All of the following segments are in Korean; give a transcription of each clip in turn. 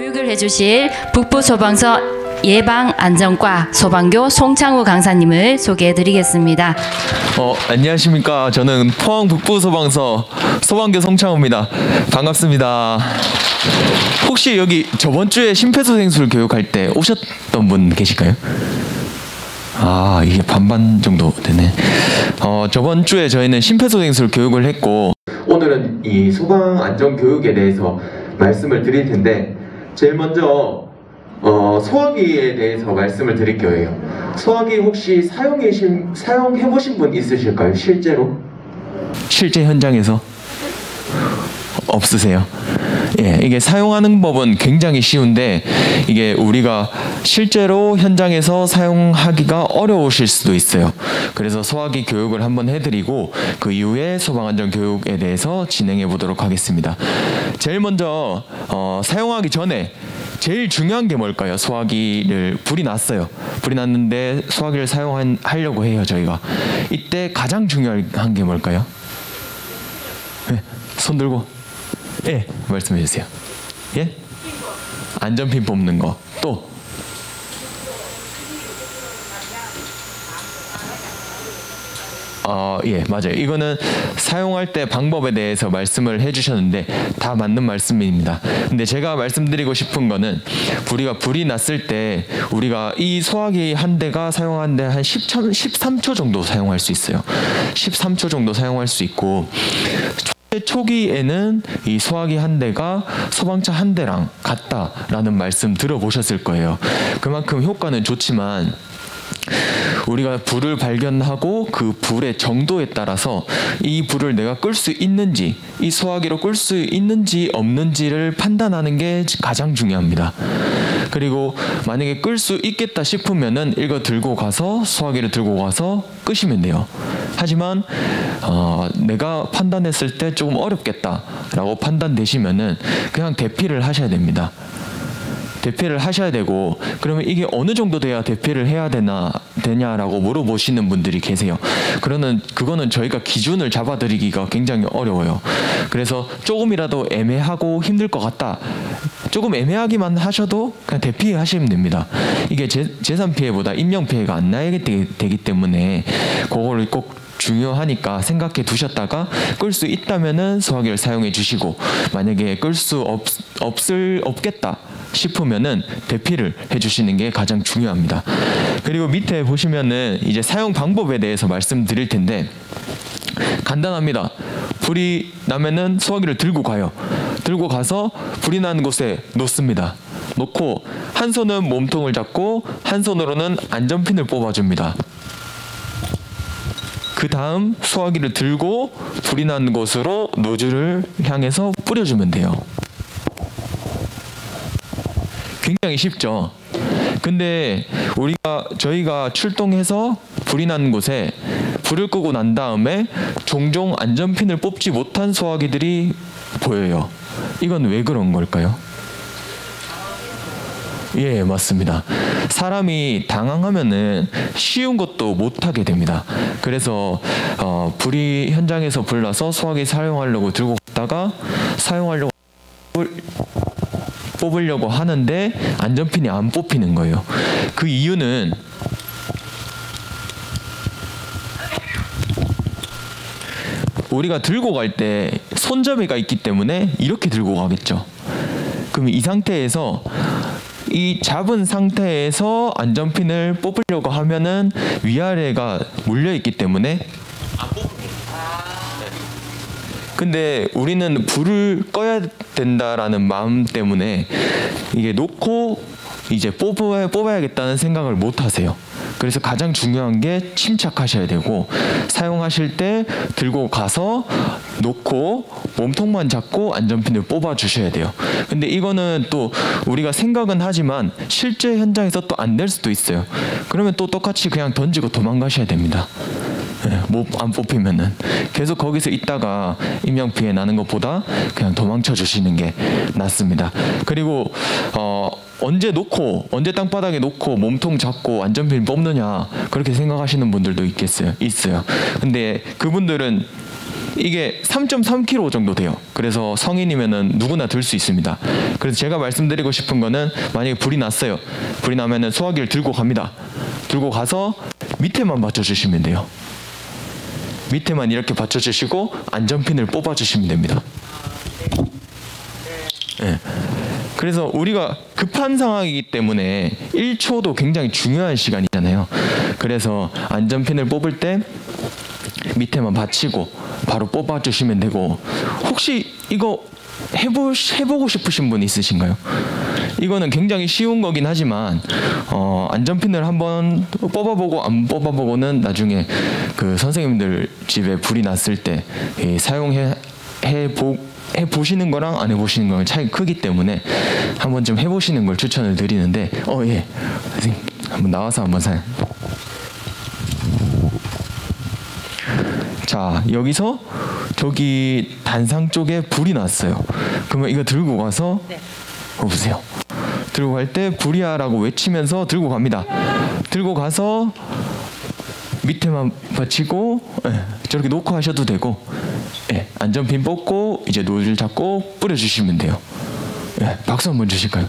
교육을 해주실 북부소방서 예방안전과 소방교 송창우 강사님을 소개해드리겠습니다. 안녕하십니까. 저는 포항 북부소방서 소방교 송창우입니다. 반갑습니다. 혹시 여기 저번 주에 심폐소생술 교육할 때 오셨던 분 계실까요? 이게 반반 정도 되네. 저번 주에 저희는 심폐소생술 교육을 했고, 오늘은 이 소방안전교육에 대해서 말씀을 드릴 텐데, 제일 먼저 소화기에 대해서 말씀을 드릴 거예요. 소화기 혹시 사용해보신 분 있으실까요? 실제로? 실제 현장에서? 없으세요? 예, 이게 사용하는 법은 굉장히 쉬운데 이게 우리가 실제로 현장에서 사용하기가 어려우실 수도 있어요. 그래서 소화기 교육을 한번 해드리고 그 이후에 소방안전 교육에 대해서 진행해 보도록 하겠습니다. 제일 먼저 사용하기 전에 제일 중요한 게 뭘까요? 소화기를 불이 났어요. 불이 났는데 소화기를 사용하려고 해요, 저희가. 이때 가장 중요한 게 뭘까요? 네, 손 들고. 예, 말씀해 주세요. 예? 안전핀 뽑는 거. 또 예, 맞아요. 이거는 사용할 때 방법에 대해서 말씀을 해주셨는데 다 맞는 말씀입니다. 근데 제가 말씀드리고 싶은 거는 불이 났을 때 우리가 이 소화기 한 대가 사용하는데 한 13초 정도 사용할 수 있어요. 13초 정도 사용할 수 있고, 초기에는 이 소화기 한 대가 소방차 한 대랑 같다라는 말씀 들어보셨을 거예요. 그만큼 효과는 좋지만 우리가 불을 발견하고 그 불의 정도에 따라서 이 불을 내가 끌 수 있는지, 이 소화기로 끌 수 있는지 없는지를 판단하는 게 가장 중요합니다. 그리고 만약에 끌 수 있겠다 싶으면은 이거 들고 가서 소화기를 들고 가서 끄시면 돼요. 하지만 내가 판단했을 때 조금 어렵겠다라고 판단되시면은 그냥 대피를 하셔야 됩니다. 대피를 하셔야 되고, 그러면 이게 어느 정도 돼야 대피를 해야 되냐라고 물어보시는 분들이 계세요. 그거는 저희가 기준을 잡아드리기가 굉장히 어려워요. 그래서 조금이라도 애매하고 힘들 것 같다, 조금 애매하기만 하셔도 그냥 대피하시면 됩니다. 이게 재산 피해보다 인명 피해가 안 나게 되기 때문에 그거를 꼭 중요하니까 생각해 두셨다가 끌 수 있다면은 소화기를 사용해 주시고, 만약에 끌 수 없겠다 싶으면은 대피를 해 주시는 게 가장 중요합니다. 그리고 밑에 보시면은 이제 사용 방법에 대해서 말씀드릴 텐데, 간단합니다. 불이 나면은 소화기를 들고 가요. 들고 가서 불이 나는 곳에 놓습니다. 놓고 한 손은 몸통을 잡고 한 손으로는 안전핀을 뽑아줍니다. 그 다음 소화기를 들고 불이 나는 곳으로 노즐을 향해서 뿌려주면 돼요. 굉장히 쉽죠? 근데 저희가 출동해서 불이 나는 곳에 불을 끄고 난 다음에 종종 안전핀을 뽑지 못한 소화기들이 보여요. 이건 왜 그런 걸까요? 예, 맞습니다. 사람이 당황하면은 쉬운 것도 못하게 됩니다. 그래서 불이 현장에서 불 나서 소화기 사용하려고 들고 갔다가 뽑으려고 하는데 안전핀이 안 뽑히는 거예요. 그 이유는 우리가 들고 갈 때 손잡이가 있기 때문에 이렇게 들고 가겠죠. 그럼 이 상태에서, 이 잡은 상태에서 안전핀을 뽑으려고 하면은 위아래가 물려있기 때문에 안 뽑힙니다. 근데 우리는 불을 꺼야 된다라는 마음 때문에 이게 놓고 이제 뽑아야겠다는 생각을 못 하세요. 그래서 가장 중요한 게 침착하셔야 되고, 사용하실 때 들고 가서 놓고 몸통만 잡고 안전핀을 뽑아 주셔야 돼요. 근데 이거는 또 우리가 생각은 하지만 실제 현장에서 또 안 될 수도 있어요. 그러면 또 똑같이 그냥 던지고 도망가셔야 됩니다. 안 뽑히면은 계속 거기서 있다가 인명피해 나는 것보다 그냥 도망쳐 주시는 게 낫습니다. 그리고 언제 땅바닥에 놓고 몸통 잡고 안전핀 뽑느냐, 그렇게 생각하시는 분들도 있어요. 근데 그분들은 이게 3.3kg 정도 돼요. 그래서 성인이면은 누구나 들 수 있습니다. 그래서 제가 말씀드리고 싶은 거는 만약에 불이 났어요. 불이 나면은 소화기를 들고 갑니다. 들고 가서 밑에만 받쳐주시면 돼요. 밑에만 이렇게 받쳐주시고 안전핀을 뽑아주시면 됩니다. 네. 그래서 우리가 급한 상황이기 때문에 1초도 굉장히 중요한 시간이잖아요. 그래서 안전핀을 뽑을 때 밑에만 받치고 바로 뽑아주시면 되고, 혹시 이거 해보고 싶으신 분 있으신가요? 이거는 굉장히 쉬운 거긴 하지만 안전핀을 한번 뽑아보고 안 뽑아보고는 나중에 그 선생님들 집에 불이 났을 때 해보시는 거랑 안 해보시는 거랑 차이가 크기 때문에 한 번쯤 해보시는 걸 추천을 드리는데, 예, 선생님 한번 나와서 한번 자, 여기서 저기 단상 쪽에 불이 났어요. 그러면 이거 들고 가서 보세요. 들고 갈 때 불이야라고 외치면서 들고 갑니다. 들고 가서 밑에만 받치고 저렇게 놓고 하셔도 되고, 안전핀 뽑고 이제 노즐 잡고 뿌려주시면 돼요. 박수 한번 주실까요?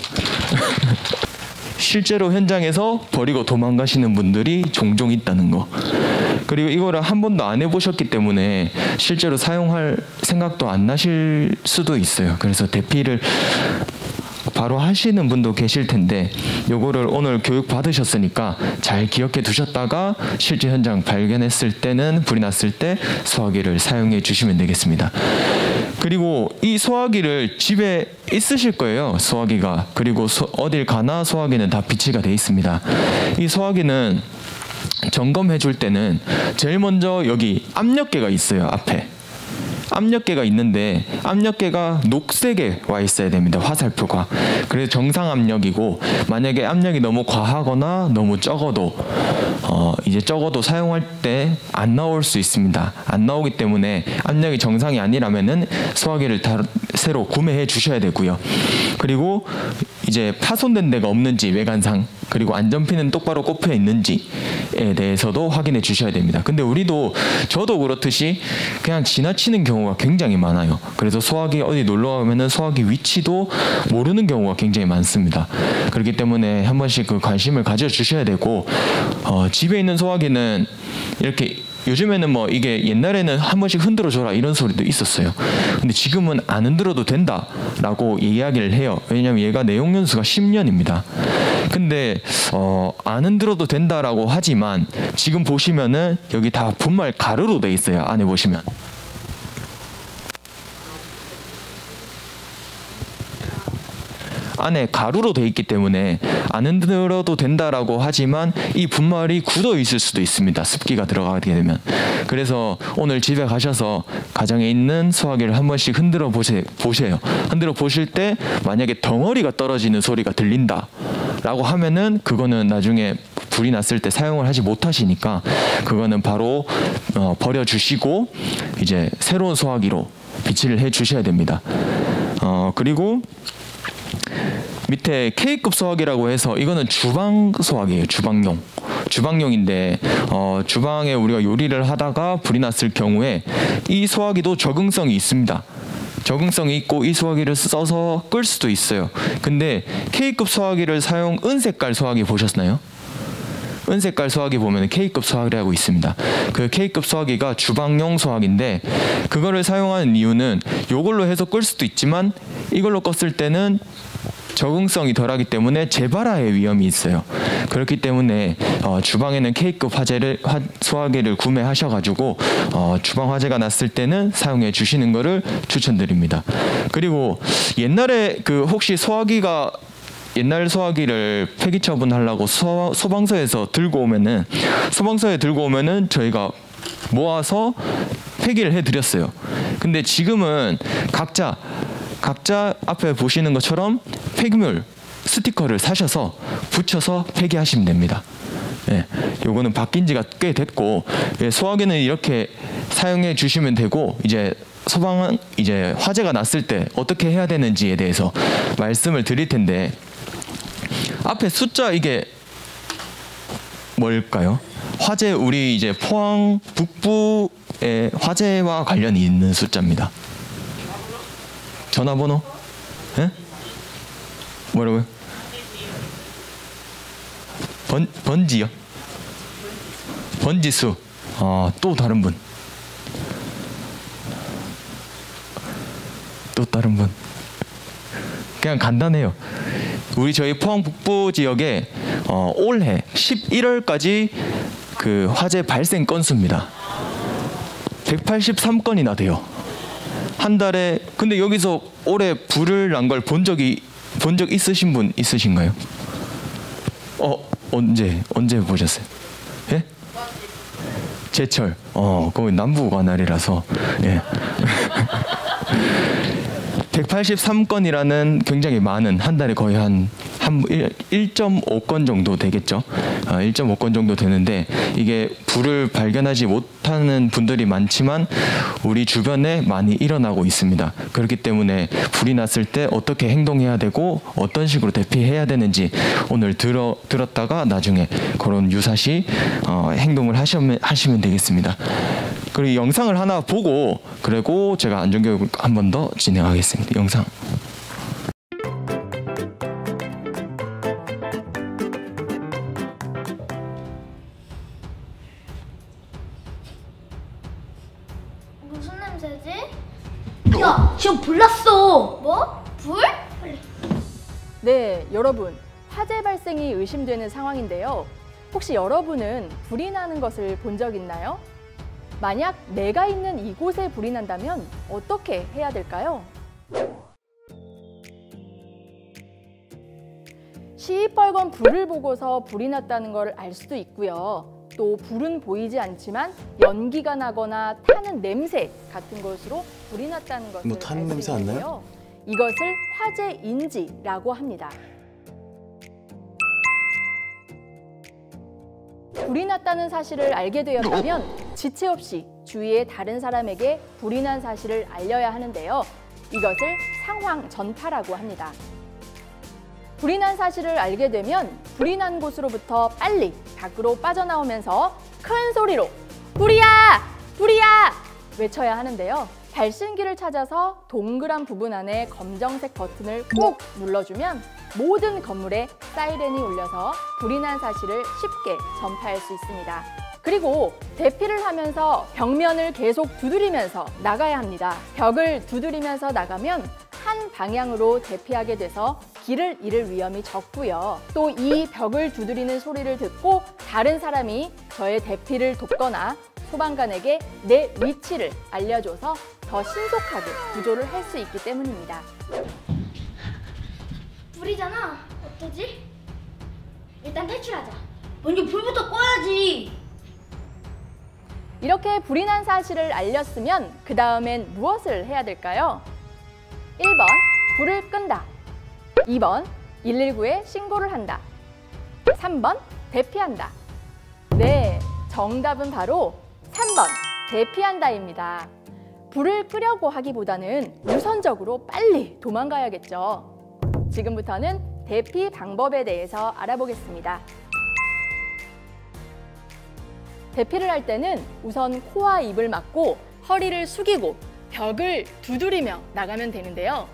실제로 현장에서 버리고 도망가시는 분들이 종종 있다는 거. 그리고 이거를 한 번도 안 해보셨기 때문에 실제로 사용할 생각도 안 나실 수도 있어요. 그래서 대피를 바로 하시는 분도 계실 텐데, 요거를 오늘 교육 받으셨으니까 잘 기억해 두셨다가 실제 현장 발견했을 때는, 불이 났을 때 소화기를 사용해 주시면 되겠습니다. 그리고 이 소화기를 집에 있으실 거예요. 소화기가. 그리고 어딜 가나 소화기는 다 비치가 돼 있습니다. 이 소화기는 점검해 줄 때는 제일 먼저 여기 압력계가 있어요. 앞에 압력계가 있는데 압력계가 녹색에 와 있어야 됩니다. 화살표가. 그래서 정상 압력이고, 만약에 압력이 너무 과하거나 너무 적어도 이제 적어도 사용할 때 안 나올 수 있습니다. 안 나오기 때문에 압력이 정상이 아니라면은 소화기를 새로 구매해 주셔야 되고요. 그리고 이제 파손된 데가 없는지 외관상, 그리고 안전핀은 똑바로 꼽혀 있는지에 대해서도 확인해 주셔야 됩니다. 근데 저도 그렇듯이 그냥 지나치는 경우가 굉장히 많아요. 그래서 소화기 어디 놀러 가면은 소화기 위치도 모르는 경우가 굉장히 많습니다. 그렇기 때문에 한 번씩 그 관심을 가져 주셔야 되고, 집에 있는 소화기는 이렇게, 요즘에는 뭐 이게 옛날에는 한 번씩 흔들어 줘라 이런 소리도 있었어요. 근데 지금은 안 흔들어도 된다라고 이야기를 해요. 왜냐면 얘가 내용 연수가 10년입니다. 근데 안 흔들어도 된다라고 하지만 지금 보시면은 여기 다 분말 가루로 돼 있어요. 안에 보시면. 안에 가루로 돼 있기 때문에 안 흔들어도 된다라고 하지만 이 분말이 굳어 있을 수도 있습니다. 습기가 들어가게 되면. 그래서 오늘 집에 가셔서 가정에 있는 소화기를 한 번씩 흔들어 보세요. 흔들어 보실 때 만약에 덩어리가 떨어지는 소리가 들린다라고 하면은 그거는 나중에 불이 났을 때 사용을 하지 못하시니까 그거는 바로 버려주시고 이제 새로운 소화기로 비치를 해 주셔야 됩니다. 그리고 밑에 K급 소화기라고 해서 이거는 주방 소화기예요. 주방용인데 주방에 우리가 요리를 하다가 불이 났을 경우에 이 소화기도 적응성이 있습니다. 적응성이 있고 이 소화기를 써서 끌 수도 있어요. 근데 K급 소화기를 은색깔 소화기 보셨나요? 은색깔 소화기 보면 K급 소화기라고 있습니다. 그 K급 소화기가 주방용 소화기인데, 그거를 사용하는 이유는 이걸로 해서 끌 수도 있지만 이걸로 껐을 때는 적응성이 덜하기 때문에 재발화의 위험이 있어요. 그렇기 때문에 주방에는 K급 소화기를 구매하셔가지고 주방 화재가 났을 때는 사용해 주시는 것을 추천드립니다. 그리고 옛날에 혹시 옛날 소화기를 폐기 처분하려고 소방서에서 들고 오면은 저희가 모아서 폐기를 해드렸어요. 근데 지금은 각자 앞에 보시는 것처럼 폐기물 스티커를 사셔서 붙여서 폐기하시면 됩니다. 요거는 바뀐 지가 꽤 됐고, 소화기는 이렇게 사용해 주시면 되고, 이제 화재가 났을 때 어떻게 해야 되는지에 대해서 말씀을 드릴 텐데, 앞에 숫자 이게 뭘까요? 화재 우리 이제 포항 북부의 화재와 관련이 있는 숫자입니다. 전화번호? 예? 뭐라고요? 번지요? 번지수. 또 다른 분. 또 다른 분. 그냥 간단해요. 저희 포항 북부 지역에 올해 11월까지 그 화재 발생 건수입니다. 183건이나 돼요. 한 달에. 근데 여기서 올해 불을 난 걸 본 적 있으신 분 있으신가요? 언제 보셨어요? 예? 제철. 거기 남부 관할이라서. 예. 183건이라는 굉장히 많은, 한 달에 거의 한 1.5건 정도 되겠죠. 1.5건 정도 되는데, 이게 불을 발견하지 못하는 분들이 많지만 우리 주변에 많이 일어나고 있습니다. 그렇기 때문에 불이 났을 때 어떻게 행동해야 되고 어떤 식으로 대피해야 되는지 오늘 들었다가 나중에 그런 유사시 행동을 하시면 되겠습니다. 그리고 영상을 하나 보고 그리고 제가 안전교육을 한 번 더 진행하겠습니다. 영상. 무슨 냄새지? 야, 지금 불 났어. 뭐? 불? 빨리. 네, 여러분. 화재 발생이 의심되는 상황인데요. 혹시 여러분은 불이 나는 것을 본 적 있나요? 만약 내가 있는 이곳에 불이 난다면 어떻게 해야 될까요? 시뻘건 불을 보고서 불이 났다는 걸 알 수도 있고요. 또 불은 보이지 않지만 연기가 나거나 타는 냄새 같은 것으로 불이 났다는 것을 타는 알 냄새 수 안 있는데요. 나요? 이것을 화재인지라고 합니다. 불이 났다는 사실을 알게 되었다면 지체 없이 주위의 다른 사람에게 불이 난 사실을 알려야 하는데요. 이것을 상황 전파라고 합니다. 불이 난 사실을 알게 되면 불이 난 곳으로부터 빨리 밖으로 빠져나오면서 큰 소리로 불이야! 불이야! 외쳐야 하는데요. 발신기를 찾아서 동그란 부분 안에 검정색 버튼을 꼭 눌러주면 모든 건물에 사이렌이 울려서 불이 난 사실을 쉽게 전파할 수 있습니다. 그리고 대피를 하면서 벽면을 계속 두드리면서 나가야 합니다. 벽을 두드리면서 나가면 한 방향으로 대피하게 돼서 길을 잃을 위험이 적고요. 또 이 벽을 두드리는 소리를 듣고 다른 사람이 저의 대피를 돕거나 소방관에게 내 위치를 알려줘서 더 신속하게 구조를 할 수 있기 때문입니다. 불이잖아. 어떠지? 일단 탈출하자. 먼저 불부터 꺼야지. 이렇게 불이 난 사실을 알렸으면 그 다음엔 무엇을 해야 될까요? 1번, 불을 끈다. 2번, 119에 신고를 한다. 3번, 대피한다. 네, 정답은 바로 3번, 대피한다입니다. 불을 끄려고 하기보다는 우선적으로 빨리 도망가야겠죠. 지금부터는 대피 방법에 대해서 알아보겠습니다. 대피를 할 때는 우선 코와 입을 막고 허리를 숙이고 벽을 두드리며 나가면 되는데요.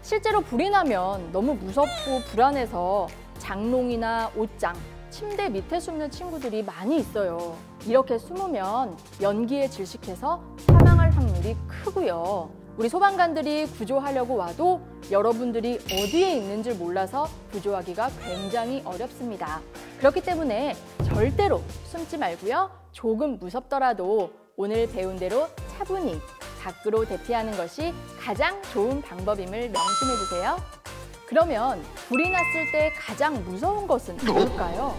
실제로 불이 나면 너무 무섭고 불안해서 장롱이나 옷장, 침대 밑에 숨는 친구들이 많이 있어요. 이렇게 숨으면 연기에 질식해서 사망할 확률이 크고요. 우리 소방관들이 구조하려고 와도 여러분들이 어디에 있는지 몰라서 구조하기가 굉장히 어렵습니다. 그렇기 때문에 절대로 숨지 말고요. 조금 무섭더라도 오늘 배운 대로 차분히 밖으로 대피하는 것이 가장 좋은 방법임을 명심해 주세요. 그러면 불이 났을 때 가장 무서운 것은 뭘까요?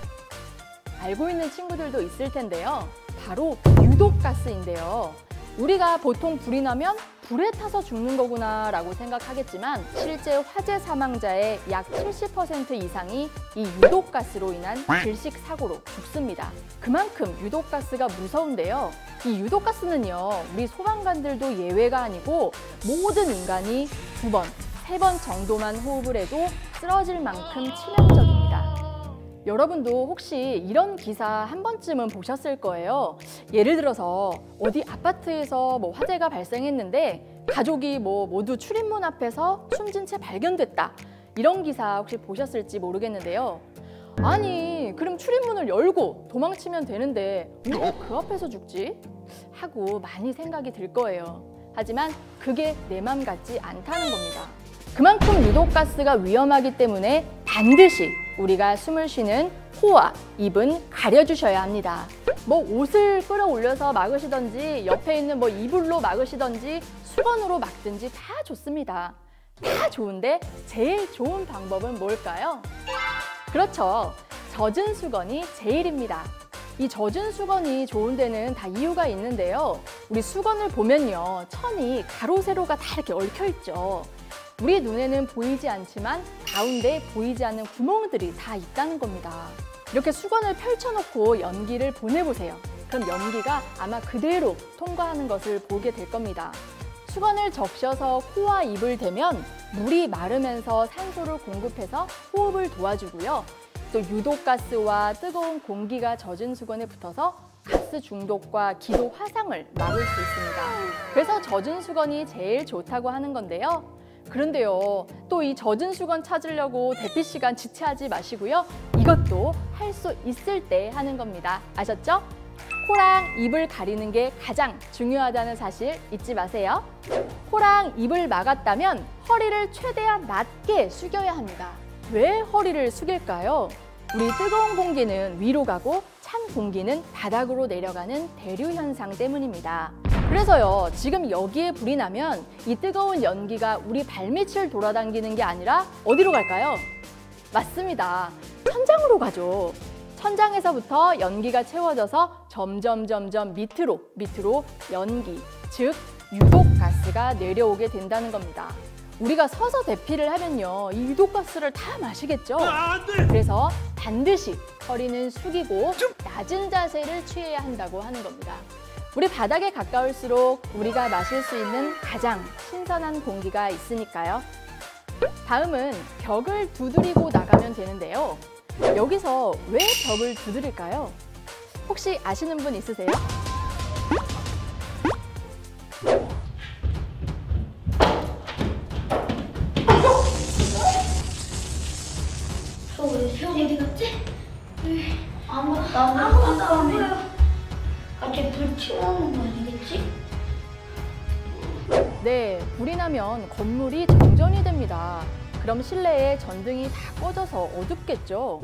알고 있는 친구들도 있을 텐데요. 바로 유독가스인데요. 우리가 보통 불이 나면 불에 타서 죽는 거구나 라고 생각하겠지만 실제 화재 사망자의 약 70% 이상이 이 유독가스로 인한 질식 사고로 죽습니다. 그만큼 유독가스가 무서운데요. 이 유독가스는요, 우리 소방관들도 예외가 아니고 모든 인간이 2번, 3번 정도만 호흡을 해도 쓰러질 만큼 치명적입니다. 여러분도 혹시 이런 기사 한 번쯤은 보셨을 거예요. 예를 들어서 어디 아파트에서 뭐 화재가 발생했는데 가족이 모두 출입문 앞에서 숨진 채 발견됐다. 이런 기사 혹시 보셨을지 모르겠는데요. 아니, 그럼 출입문을 열고 도망치면 되는데 왜 그 앞에서 죽지? 하고 많이 생각이 들 거예요. 하지만 그게 내 맘 같지 않다는 겁니다. 그만큼 유독가스가 위험하기 때문에 반드시 우리가 숨을 쉬는 코와 입은 가려주셔야 합니다. 옷을 끌어올려서 막으시던지 옆에 있는 이불로 막으시던지 수건으로 막든지 다 좋습니다. 다 좋은데 제일 좋은 방법은 뭘까요? 그렇죠. 젖은 수건이 제일입니다. 이 젖은 수건이 좋은 데는 다 이유가 있는데요. 우리 수건을 보면요, 천이 가로 세로가 다 이렇게 얽혀 있죠. 우리 눈에는 보이지 않지만 가운데 보이지 않는 구멍들이 다 있다는 겁니다. 이렇게 수건을 펼쳐놓고 연기를 보내보세요. 그럼 연기가 아마 그대로 통과하는 것을 보게 될 겁니다. 수건을 적셔서 코와 입을 대면 물이 마르면서 산소를 공급해서 호흡을 도와주고요. 또 유독가스와 뜨거운 공기가 젖은 수건에 붙어서 가스 중독과 기도 화상을 막을 수 있습니다. 그래서 젖은 수건이 제일 좋다고 하는 건데요. 그런데요, 또 이 젖은 수건 찾으려고 대피 시간 지체하지 마시고요. 이것도 할 수 있을 때 하는 겁니다. 아셨죠? 코랑 입을 가리는 게 가장 중요하다는 사실 잊지 마세요. 코랑 입을 막았다면 허리를 최대한 낮게 숙여야 합니다. 왜 허리를 숙일까요? 우리 뜨거운 공기는 위로 가고 찬 공기는 바닥으로 내려가는 대류 현상 때문입니다. 그래서요, 지금 여기에 불이 나면 이 뜨거운 연기가 우리 발밑을 돌아다니는 게 아니라 어디로 갈까요? 맞습니다. 천장으로 가죠. 천장에서부터 연기가 채워져서 점점 밑으로 연기, 즉 유독가스가 내려오게 된다는 겁니다. 우리가 서서 대피를 하면요, 이 유독가스를 다 마시겠죠? 그래서 반드시 허리는 숙이고 낮은 자세를 취해야 한다고 하는 겁니다. 우리 바닥에 가까울수록 우리가 마실 수 있는 가장 신선한 공기가 있으니까요. 다음은 벽을 두드리고 나가면 되는데요. 여기서 왜 벽을 두드릴까요? 혹시 아시는 분 있으세요? 형 어디 갔지? 아무것도 안 보여. 갑자기 불 튀어나오는 거 아니겠지? 네, 불이 나면 건물이 정전이 됩니다. 그럼 실내에 전등이 다 꺼져서 어둡겠죠?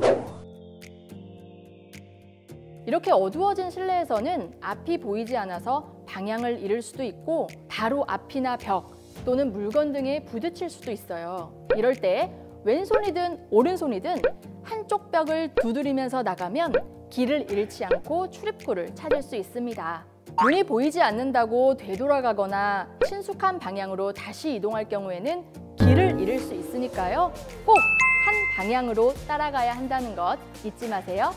이렇게 어두워진 실내에서는 앞이 보이지 않아서 방향을 잃을 수도 있고 바로 앞이나 벽 또는 물건 등에 부딪힐 수도 있어요. 이럴 때 왼손이든 오른손이든 한쪽 벽을 두드리면서 나가면 길을 잃지 않고 출입구를 찾을 수 있습니다. 문이 보이지 않는다고 되돌아가거나 친숙한 방향으로 다시 이동할 경우에는 길을 잃을 수 있으니까요. 꼭 한 방향으로 따라가야 한다는 것 잊지 마세요.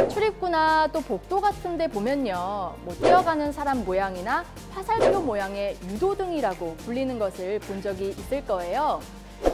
출입구나 또 복도 같은 데 보면요, 뛰어가는 사람 모양이나 화살표 모양의 유도등이라고 불리는 것을 본 적이 있을 거예요.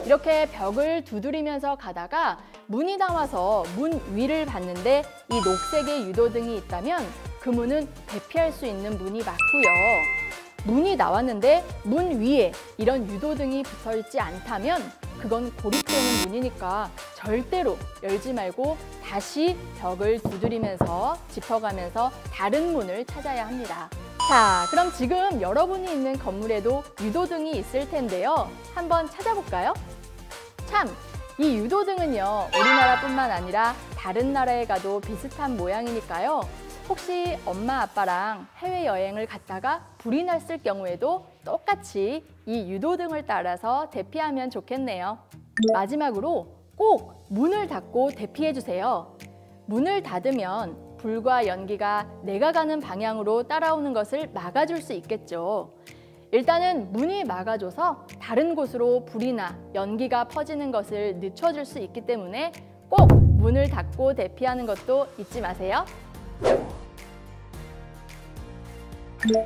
이렇게 벽을 두드리면서 가다가 문이 나와서 문 위를 봤는데 이 녹색의 유도등이 있다면 그 문은 대피할 수 있는 문이 맞고요. 문이 나왔는데 문 위에 이런 유도등이 붙어 있지 않다면 그건 고립되는 문이니까 절대로 열지 말고 다시 벽을 두드리면서 짚어가면서 다른 문을 찾아야 합니다. 자, 그럼 지금 여러분이 있는 건물에도 유도등이 있을 텐데요. 한번 찾아볼까요? 참, 이 유도등은요, 우리나라뿐만 아니라 다른 나라에 가도 비슷한 모양이니까요. 혹시 엄마 아빠랑 해외여행을 갔다가 불이 났을 경우에도 똑같이 이 유도등을 따라서 대피하면 좋겠네요. 마지막으로 꼭 문을 닫고 대피해 주세요. 문을 닫으면 불과 연기가 내가 가는 방향으로 따라오는 것을 막아줄 수 있겠죠. 일단은 문이 막아줘서 다른 곳으로 불이나 연기가 퍼지는 것을 늦춰줄 수 있기 때문에 꼭 문을 닫고 대피하는 것도 잊지 마세요.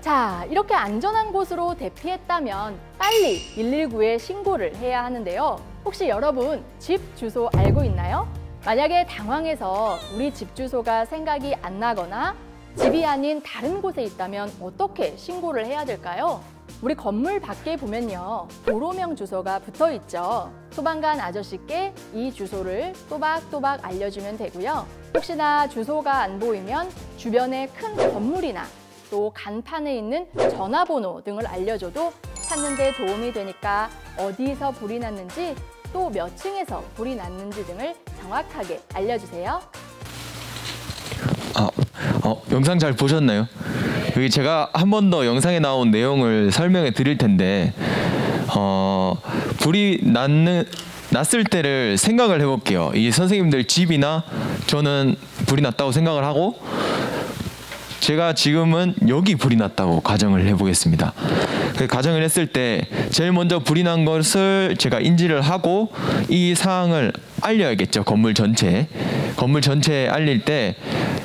자, 이렇게 안전한 곳으로 대피했다면 빨리 119에 신고를 해야 하는데요. 혹시 여러분 집 주소 알고 있나요? 만약에 당황해서 우리 집 주소가 생각이 안 나거나 집이 아닌 다른 곳에 있다면 어떻게 신고를 해야 될까요? 우리 건물 밖에 보면요, 도로명 주소가 붙어 있죠. 소방관 아저씨께 이 주소를 또박또박 알려주면 되고요. 혹시나 주소가 안 보이면 주변에 큰 건물이나 또 간판에 있는 전화번호 등을 알려줘도 찾는 데 도움이 되니까 어디서 불이 났는지 또 몇 층에서 불이 났는지 등을 정확하게 알려주세요. 영상 잘 보셨나요? 여기 제가 한 번 더 영상에 나온 내용을 설명해 드릴 텐데 불이 났을 때를 생각을 해볼게요. 이 선생님들 집이나 저는 불이 났다고 생각을 하고 제가 지금은 여기 불이 났다고 가정을 해보겠습니다. 가정을 했을 때 제일 먼저 불이 난 것을 제가 인지를 하고 이 상황을 알려야겠죠. 건물 전체에 알릴 때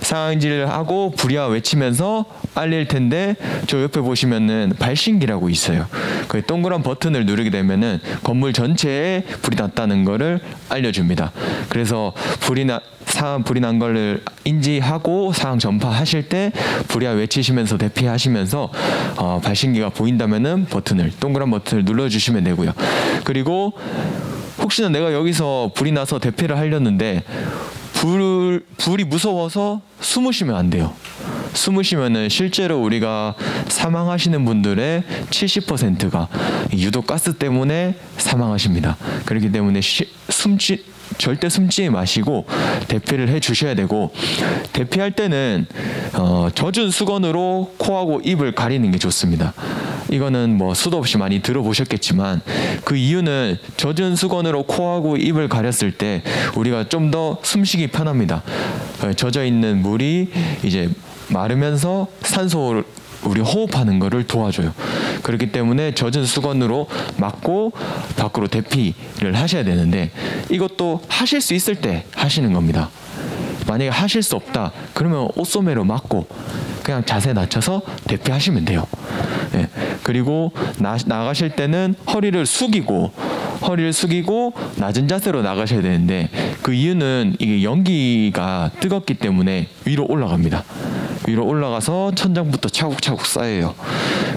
상황 인지를 하고 불이야 외치면서 알릴 텐데 저 옆에 보시면은 발신기라고 있어요. 그 동그란 버튼을 누르게 되면은 건물 전체에 불이 났다는 거를 알려줍니다. 그래서 불이 난 거를 인지하고 상황 전파하실 때 불이야 외치시면서 대피하시면서 발신기가 보인다면은 동그란 버튼을 눌러주시면 되고요. 그리고 혹시나 내가 여기서 불이 나서 대피를 하려는데 불이 무서워서 숨으시면 안 돼요. 숨으시면은 실제로 우리가 사망하시는 분들의 70%가 유독가스 때문에 사망하십니다. 그렇기 때문에 절대 숨지 마시고 대피를 해 주셔야 되고, 대피할 때는 젖은 수건으로 코하고 입을 가리는 게 좋습니다. 이거는 뭐 수도 없이 많이 들어보셨겠지만 그 이유는 젖은 수건으로 코하고 입을 가렸을 때 우리가 좀 더 숨쉬기 편합니다. 젖어 있는 물이 이제 마르면서 산소를 우리 호흡하는 것을 도와줘요. 그렇기 때문에 젖은 수건으로 막고 밖으로 대피를 하셔야 되는데 이것도 하실 수 있을 때 하시는 겁니다. 만약에 하실 수 없다 그러면 옷소매로 막고 그냥 자세 낮춰서 대피하시면 돼요. 예. 그리고 나가실 때는 허리를 숙이고 낮은 자세로 나가셔야 되는데 그 이유는 이게 연기가 뜨겁기 때문에 위로 올라갑니다. 위로 올라가서 천장부터 차곡차곡 쌓여요.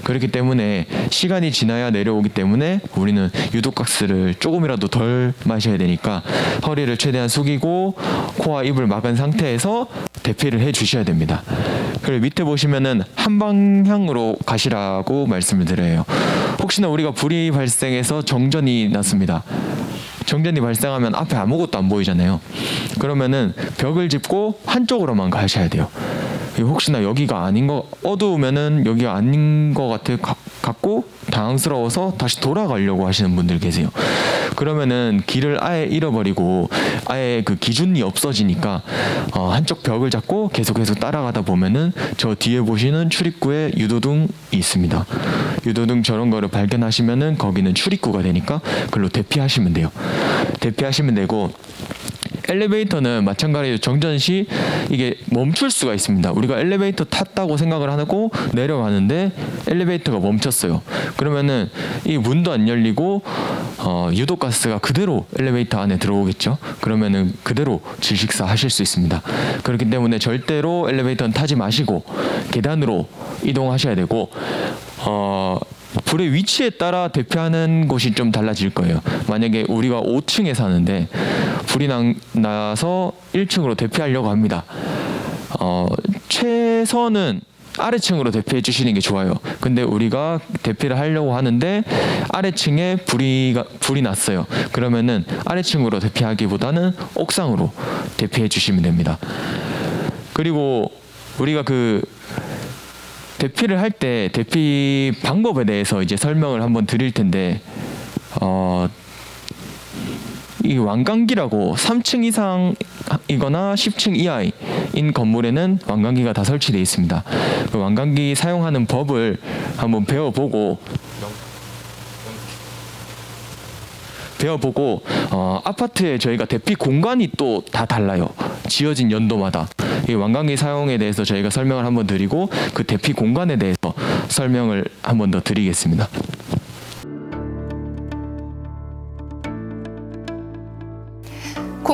그렇기 때문에 시간이 지나야 내려오기 때문에 우리는 유독가스를 조금이라도 덜 마셔야 되니까 허리를 최대한 숙이고 코와 입을 막은 상태에서 대피를 해 주셔야 됩니다. 그리고 밑에 보시면은 한 방향으로 가시라고 말씀을 드려요. 혹시나 우리가 불이 발생해서 정전이 났습니다. 정전이 발생하면 앞에 아무것도 안 보이잖아요. 그러면은 벽을 짚고 한쪽으로만 가셔야 돼요. 혹시나 여기가 아닌 거, 어두우면은 여기가 아닌 것 같고 당황스러워서 다시 돌아가려고 하시는 분들 계세요. 그러면은 길을 아예 잃어버리고 아예 그 기준이 없어지니까 한쪽 벽을 잡고 계속해서 따라가다 보면은 저 뒤에 보시는 출입구에 유도등이 있습니다. 유도등 저런 거를 발견하시면은 거기는 출입구가 되니까 그걸로 대피하시면 돼요. 대피하시면 되고, 엘리베이터는 마찬가지로 정전 시 이게 멈출 수가 있습니다. 우리가 엘리베이터 탔다고 생각을 하고 내려가는데 엘리베이터가 멈췄어요. 그러면은 이 문도 안 열리고 유독가스가 그대로 엘리베이터 안에 들어오겠죠. 그러면은 그대로 질식사 하실 수 있습니다. 그렇기 때문에 절대로 엘리베이터는 타지 마시고 계단으로 이동하셔야 되고, 불의 위치에 따라 대피하는 곳이 좀 달라질 거예요. 만약에 우리가 5층에 사는데 불이 나서 1층으로 대피하려고 합니다. 최선은 아래층으로 대피해 주시는 게 좋아요. 근데 우리가 대피를 하려고 하는데 아래층에 불이 났어요. 그러면은 아래층으로 대피하기보다는 옥상으로 대피해 주시면 됩니다. 그리고 우리가 대피를 할 때 대피 방법에 대해서 이제 설명을 한번 드릴 텐데, 이 완강기라고 3층 이상이거나 10층 이하인 건물에는 완강기가 다 설치되어 있습니다. 그 완강기 사용하는 법을 한번 배워보고 아파트에 저희가 대피 공간이 또 다 달라요. 지어진 연도마다. 이 완강기 사용에 대해서 저희가 설명을 한번 드리고 그 대피 공간에 대해서 설명을 한번 더 드리겠습니다.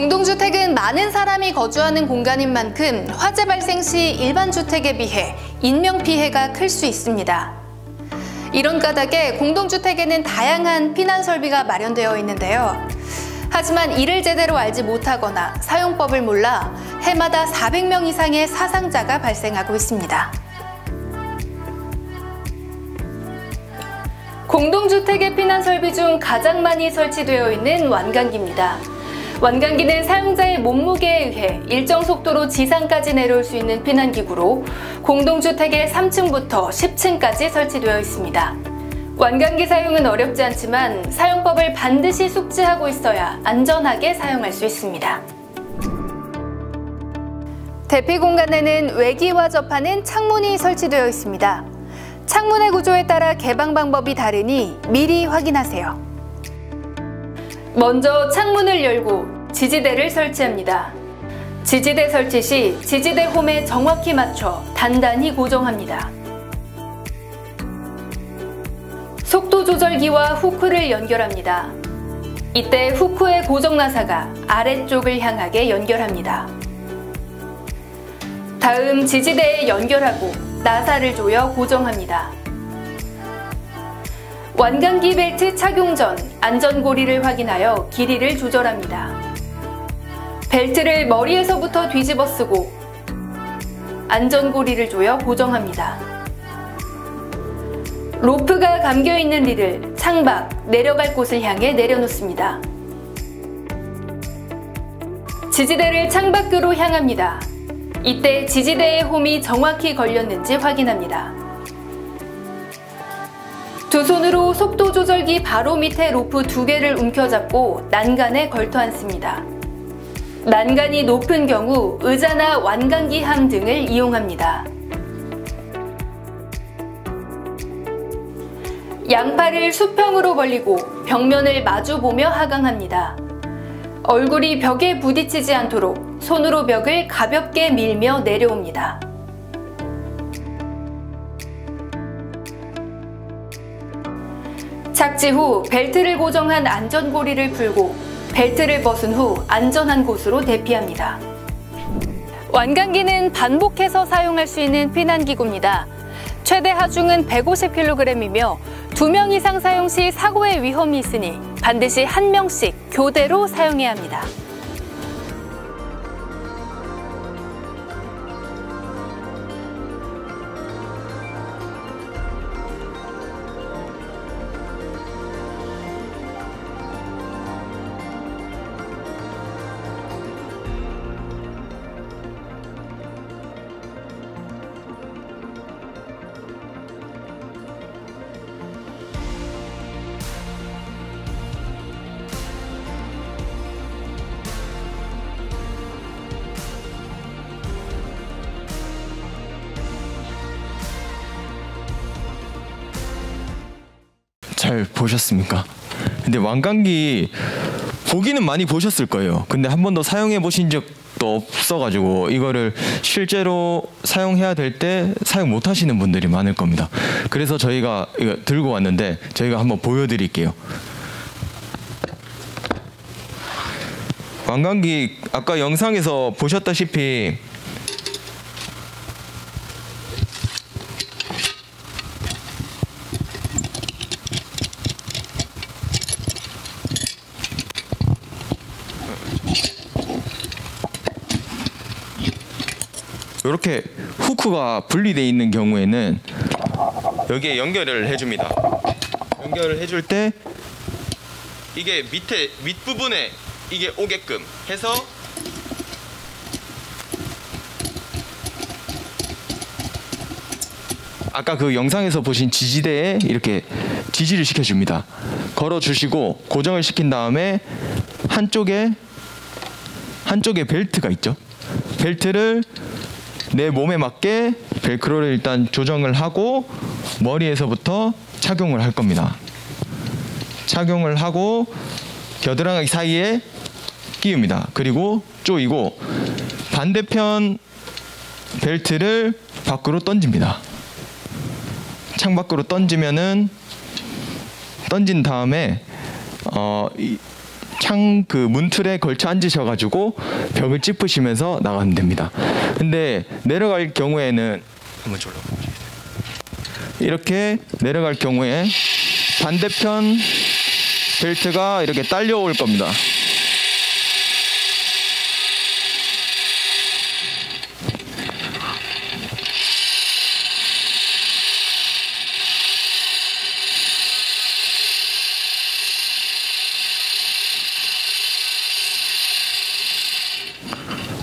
공동주택은 많은 사람이 거주하는 공간인 만큼 화재 발생 시 일반 주택에 비해 인명피해가 클 수 있습니다. 이런 까닭에 공동주택에는 다양한 피난 설비가 마련되어 있는데요. 하지만 이를 제대로 알지 못하거나 사용법을 몰라 해마다 400명 이상의 사상자가 발생하고 있습니다. 공동주택의 피난 설비 중 가장 많이 설치되어 있는 완강기입니다. 완강기는 사용자의 몸무게에 의해 일정 속도로 지상까지 내려올 수 있는 피난기구로 공동주택의 3층부터 10층까지 설치되어 있습니다. 완강기 사용은 어렵지 않지만 사용법을 반드시 숙지하고 있어야 안전하게 사용할 수 있습니다. 대피 공간에는 외기와 접하는 창문이 설치되어 있습니다. 창문의 구조에 따라 개방 방법이 다르니 미리 확인하세요. 먼저 창문을 열고 지지대를 설치합니다. 지지대 설치 시 지지대 홈에 정확히 맞춰 단단히 고정합니다. 속도 조절기와 후크를 연결합니다. 이때 후크의 고정 나사가 아래쪽을 향하게 연결합니다. 다음 지지대에 연결하고 나사를 조여 고정합니다. 완강기 벨트 착용 전 안전고리를 확인하여 길이를 조절합니다. 벨트를 머리에서부터 뒤집어 쓰고 안전고리를 조여 고정합니다. 로프가 감겨있는 릴을 창밖, 내려갈 곳을 향해 내려놓습니다. 지지대를 창밖으로 향합니다. 이때 지지대의 홈이 정확히 걸렸는지 확인합니다. 두 손으로 속도 조절기 바로 밑에 로프 2개를 움켜잡고 난간에 걸터 앉습니다. 난간이 높은 경우 의자나 완강기 함 등을 이용합니다. 양팔을 수평으로 벌리고 벽면을 마주보며 하강합니다. 얼굴이 벽에 부딪히지 않도록 손으로 벽을 가볍게 밀며 내려옵니다. 착지 후 벨트를 고정한 안전고리를 풀고 벨트를 벗은 후 안전한 곳으로 대피합니다. 완강기는 반복해서 사용할 수 있는 피난기구입니다. 최대 하중은 150kg이며 2명 이상 사용 시 사고의 위험이 있으니 반드시 1명씩 교대로 사용해야 합니다. 잘 보셨습니까? 근데 완강기 보기는 많이 보셨을 거예요. 근데 한 번도 사용해 보신 적도 없어가지고 이거를 실제로 사용해야 될 때 사용 못 하시는 분들이 많을 겁니다. 그래서 저희가 이거 들고 왔는데 저희가 한번 보여드릴게요. 완강기 아까 영상에서 보셨다시피 이렇게 후크가 분리되어 있는 경우에는 여기에 연결을 해줍니다. 연결을 해줄 때 이게 밑부분에 이게 오게끔 해서 아까 그 영상에서 보신 지지대에 이렇게 지지를 시켜줍니다. 걸어주시고 고정을 시킨 다음에 한쪽에 벨트가 있죠. 벨트를 내 몸에 맞게 벨크로를 일단 조정을 하고 머리에서부터 착용을 할 겁니다. 착용을 하고 겨드랑이 사이에 끼웁니다. 그리고 조이고 반대편 벨트를 밖으로 던집니다. 창밖으로 던지면은 던진 다음에 창 그 문틀에 걸쳐 앉으셔가지고 벽을 짚으시면서 나가면 됩니다. 근데 내려갈 경우에는 한번 졸라 이렇게 내려갈 경우에 반대편 벨트가 이렇게 딸려올 겁니다.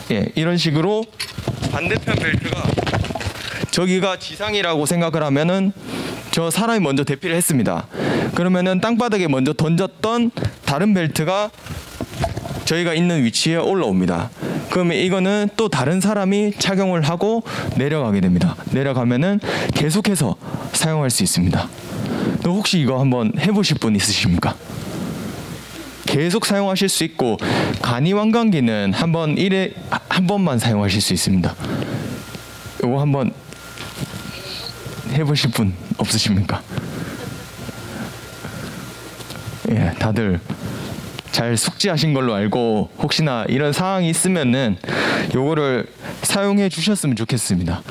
예, 이런 식으로 반대편 벨트가 저기가 지상이라고 생각을 하면은 저 사람이 먼저 대피를 했습니다. 그러면은 땅바닥에 먼저 던졌던 다른 벨트가 저희가 있는 위치에 올라옵니다. 그러면 이거는 또 다른 사람이 착용을 하고 내려가게 됩니다. 내려가면은 계속해서 사용할 수 있습니다. 혹시 이거 한번 해보실 분 있으십니까? 계속 사용하실 수 있고 간이완강기는 한 번만 사용하실 수 있습니다. 이거 한번 해보실 분 없으십니까? 예, 다들 잘 숙지하신 걸로 알고 혹시나 이런 상황이 있으면은 요거를 사용해 주셨으면 좋겠습니다.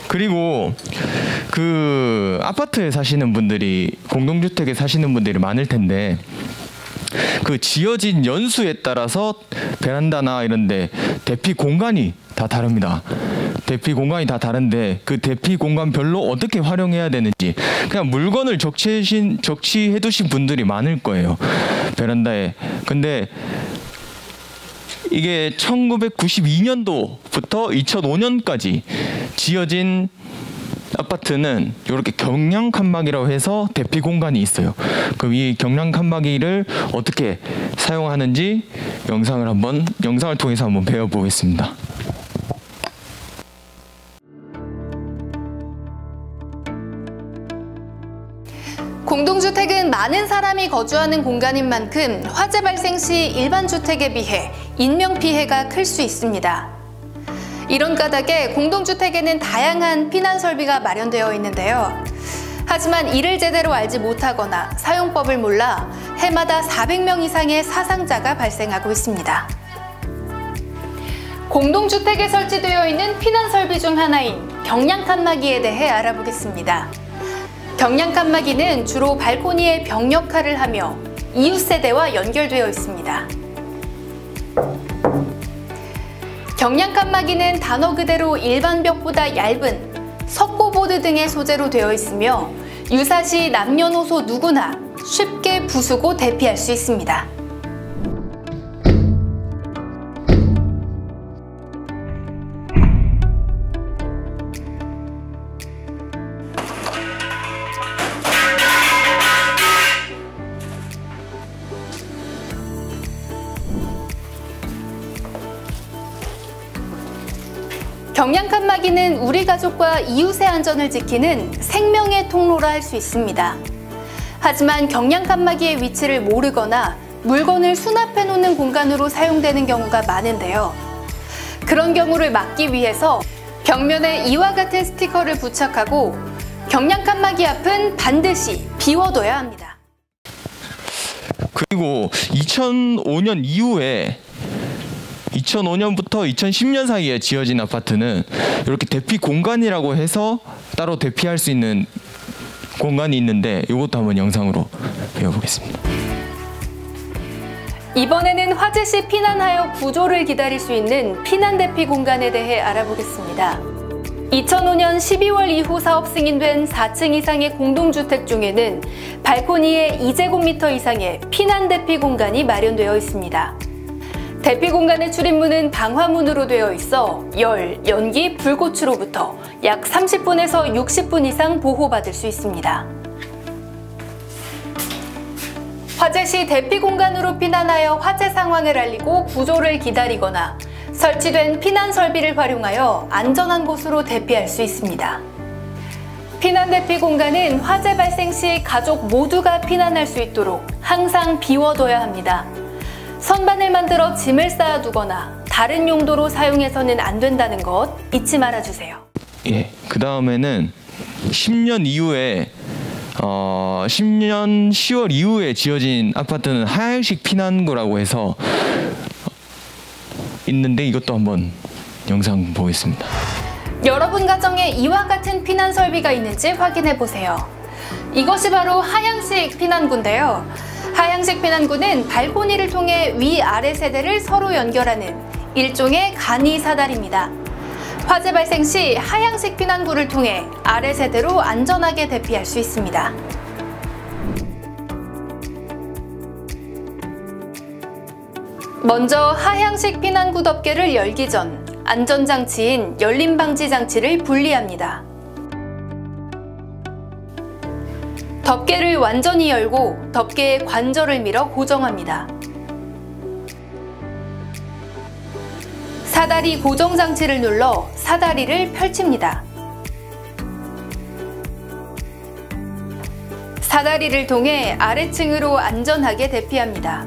그리고 그 아파트에 사시는 분들이 공동주택에 사시는 분들이 많을 텐데 그 지어진 연수에 따라서 베란다나 이런데 대피 공간이 다 다릅니다. 대피 공간이 다 다른데 그 대피 공간별로 어떻게 활용해야 되는지 그냥 물건을 적치해 두신 분들이 많을 거예요. 베란다에. 근데 이게 1992년도부터 2005년까지 지어진 아파트는 이렇게 경량 칸막이라고 해서 대피 공간이 있어요. 그럼 이 경량 칸막이를 어떻게 사용하는지 영상을 통해서 한번 배워보겠습니다. 공동주택은 많은 사람이 거주하는 공간인 만큼 화재 발생 시 일반 주택에 비해 인명피해가 클 수 있습니다. 이런 까닭에 공동주택에는 다양한 피난 설비가 마련되어 있는데요. 하지만 이를 제대로 알지 못하거나 사용법을 몰라 해마다 400명 이상의 사상자가 발생하고 있습니다. 공동주택에 설치되어 있는 피난 설비 중 하나인 경량 칸막이에 대해 알아보겠습니다. 경량 칸막이는 주로 발코니의 벽 역할을 하며 이웃 세대와 연결되어 있습니다. 경량 칸막이는 단어 그대로 일반 벽보다 얇은 석고보드 등의 소재로 되어 있으며 유사시 남녀노소 누구나 쉽게 부수고 대피할 수 있습니다. 경량 칸막이는 우리 가족과 이웃의 안전을 지키는 생명의 통로라 할 수 있습니다. 하지만 경량 칸막이의 위치를 모르거나 물건을 수납해 놓는 공간으로 사용되는 경우가 많은데요. 그런 경우를 막기 위해서 벽면에 이와 같은 스티커를 부착하고 경량 칸막이 앞은 반드시 비워둬야 합니다. 그리고 2005년 이후에 2005년부터 2010년 사이에 지어진 아파트는 이렇게 대피 공간이라고 해서 따로 대피할 수 있는 공간이 있는데 이것도 한번 영상으로 배워보겠습니다. 이번에는 화재 시 피난하여 구조를 기다릴 수 있는 피난 대피 공간에 대해 알아보겠습니다. 2005년 12월 이후 사업 승인된 4층 이상의 공동주택 중에는 발코니에 2제곱미터 이상의 피난 대피 공간이 마련되어 있습니다. 대피 공간의 출입문은 방화문으로 되어 있어 열, 연기, 불꽃으로부터 약 30분에서 60분 이상 보호받을 수 있습니다. 화재 시 대피 공간으로 피난하여 화재 상황을 알리고 구조를 기다리거나 설치된 피난 설비를 활용하여 안전한 곳으로 대피할 수 있습니다. 피난 대피 공간은 화재 발생 시 가족 모두가 피난할 수 있도록 항상 비워둬야 합니다. 선반을 만들어 짐을 쌓아두거나 다른 용도로 사용해서는 안 된다는 것 잊지 말아주세요. 예, 그 다음에는 10년 이후에 10년 10월 이후에 지어진 아파트는 하향식 피난구라고 해서 있는데 이것도 한번 영상 보겠습니다. 여러분 가정에 이와 같은 피난 설비가 있는지 확인해 보세요. 이것이 바로 하향식 피난구인데요. 하향식 피난구는 발코니를 통해 위아래 세대를 서로 연결하는 일종의 간이 사다리입니다. 화재 발생 시 하향식 피난구를 통해 아래 세대로 안전하게 대피할 수 있습니다. 먼저 하향식 피난구 덮개를 열기 전 안전장치인 열림방지 장치를 분리합니다. 덮개를 완전히 열고 덮개에 관절을 밀어 고정합니다. 사다리 고정 장치를 눌러 사다리를 펼칩니다. 사다리를 통해 아래층으로 안전하게 대피합니다.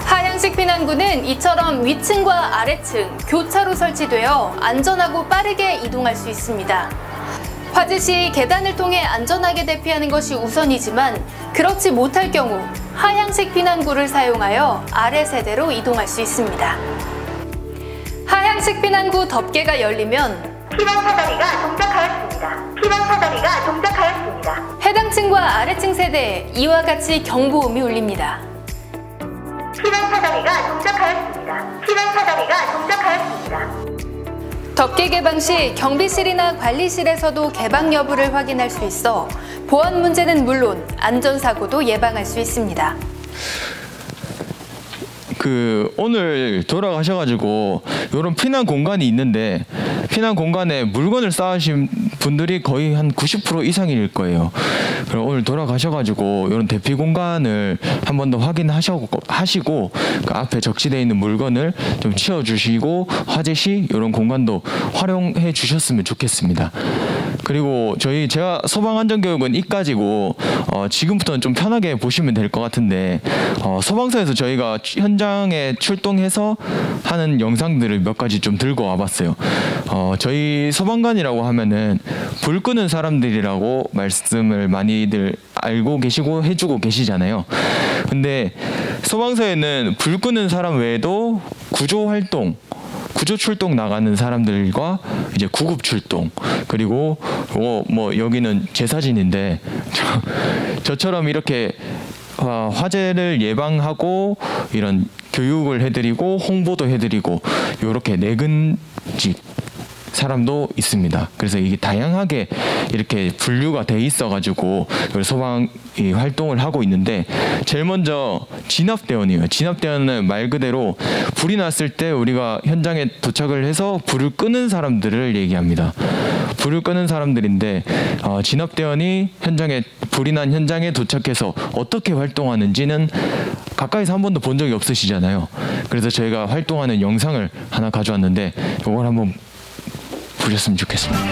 하향식 피난구는 이처럼 위층과 아래층, 교차로 설치되어 안전하고 빠르게 이동할 수 있습니다. 화재 시 계단을 통해 안전하게 대피하는 것이 우선이지만 그렇지 못할 경우 하향식 피난구를 사용하여 아래 세대로 이동할 수 있습니다. 하향식 피난구 덮개가 열리면 피난 사다리가 동작하였습니다. 피난 사다리가 동작하였습니다. 해당 층과 아래층 세대에 이와 같이 경보음이 울립니다. 피난 사다리가 동작하였습니다. 피난 사다리가 동작하였습니다. 덮개 개방 시 경비실이나 관리실에서도 개방 여부를 확인할 수 있어 보안 문제는 물론 안전사고도 예방할 수 있습니다. 오늘 돌아가셔가지고 이런 피난 공간이 있는데 피난 공간에 물건을 쌓으신 분들이 거의 한 90% 이상일 거예요. 그럼 오늘 돌아가셔가지고 이런 대피 공간을 한 번 더 확인하시고 그 앞에 적시되어 있는 물건을 좀 치워주시고 화재 시 이런 공간도 활용해 주셨으면 좋겠습니다. 그리고 제가 소방안전교육은 이까지고 지금부터는 좀 편하게 보시면 될 것 같은데 소방서에서 저희가 현장에 출동해서 하는 영상들을 몇 가지 좀 들고 와봤어요. 저희 소방관이라고 하면은 불 끄는 사람들이라고 말씀을 많이들 알고 계시고 해주고 계시잖아요. 근데 소방서에는 불 끄는 사람 외에도 구조 출동 나가는 사람들과 이제 구급 출동, 그리고 뭐 여기는 제 사진인데 저처럼 이렇게 화재를 예방하고 이런 교육을 해드리고 홍보도 해드리고 이렇게 내근직 사람도 있습니다. 그래서 이게 다양하게 이렇게 분류가 돼 있어가지고 소방이 활동을 하고 있는데 제일 먼저 진압대원이에요. 진압대원은 말 그대로 불이 났을 때 우리가 현장에 도착을 해서 불을 끄는 사람들을 얘기합니다. 불을 끄는 사람들인데 진압대원이 불이 난 현장에 도착해서 어떻게 활동하는지는 가까이서 한 번도 본 적이 없으시잖아요. 그래서 저희가 활동하는 영상을 하나 가져왔는데 이걸 한번 보셨으면 좋겠습니다.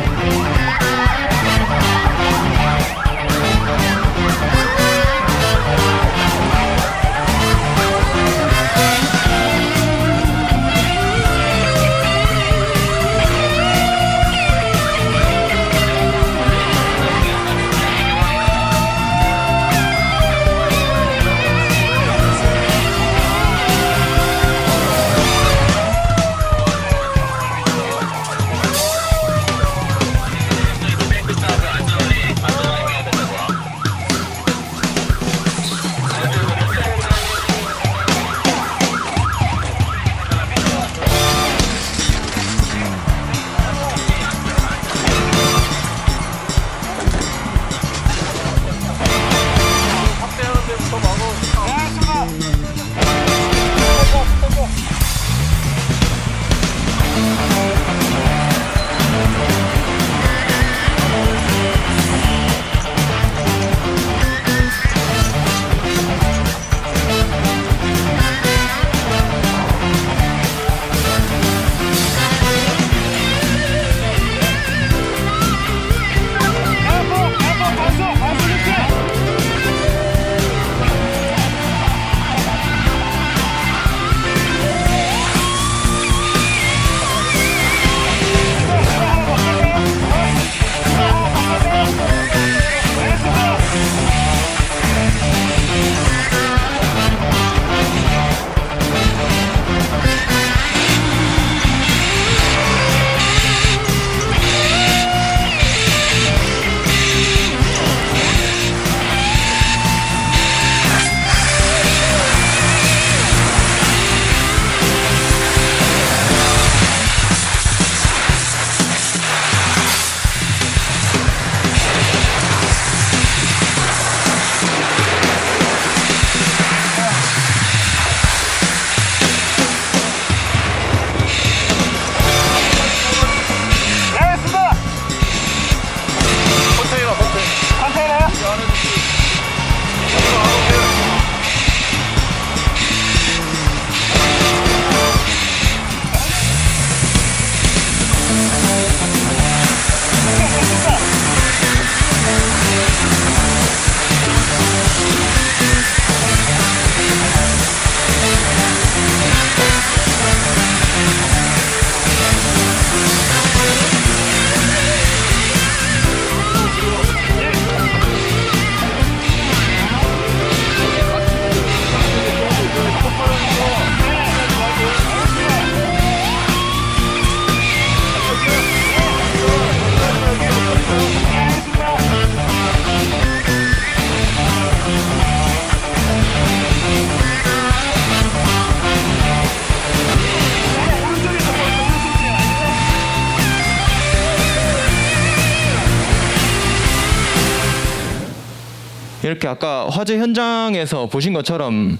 이렇게 아까 화재 현장에서 보신 것처럼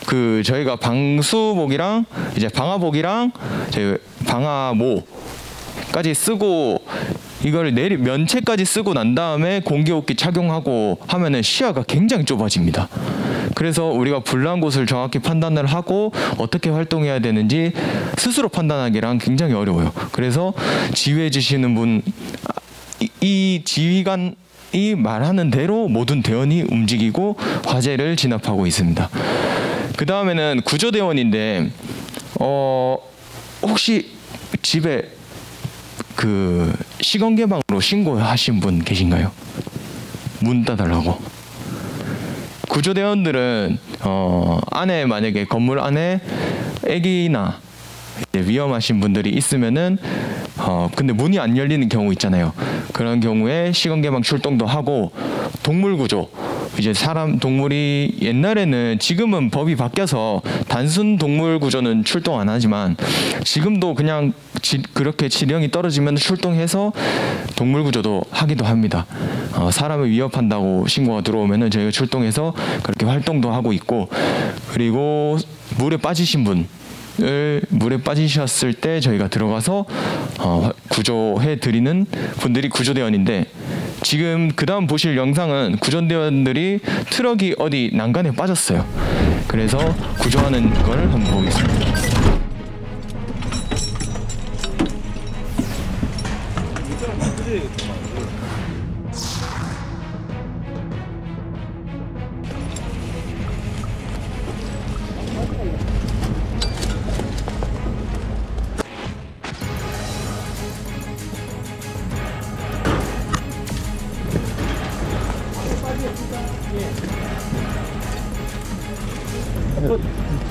그 저희가 방수복이랑 이제 방화복이랑 이제 방화모까지 쓰고 이걸 면체까지 쓰고 난 다음에 공기호흡기 착용하고 하면은 시야가 굉장히 좁아집니다. 그래서 우리가 불난 곳을 정확히 판단을 하고 어떻게 활동해야 되는지 스스로 판단하기랑 굉장히 어려워요. 그래서 지휘해 주시는 분, 이 지휘관이 말하는 대로 모든 대원이 움직이고 화재를 진압하고 있습니다. 그 다음에는 구조대원인데 혹시 집에 그 시건개방으로 신고하신 분 계신가요? 문 닫아달라고. 구조대원들은 안에 만약에 건물 안에 아기나 위험하신 분들이 있으면은 근데 문이 안 열리는 경우 있잖아요. 그런 경우에 시건개방 출동도 하고 동물구조, 이제 사람 동물이 옛날에는, 지금은 법이 바뀌어서 단순 동물구조는 출동 안 하지만 지금도 그냥 그렇게 지령이 떨어지면 출동해서 동물구조도 하기도 합니다. 사람을 위협한다고 신고가 들어오면은 저희가 출동해서 그렇게 활동도 하고 있고, 그리고 물에 빠지신 물에 빠지셨을 때 저희가 들어가서 구조해 드리는 분들이 구조대원인데, 지금 그 다음 보실 영상은 구조대원들이 트럭이 어디 난간에 빠졌어요. 그래서 구조하는 걸 한번 보겠습니다.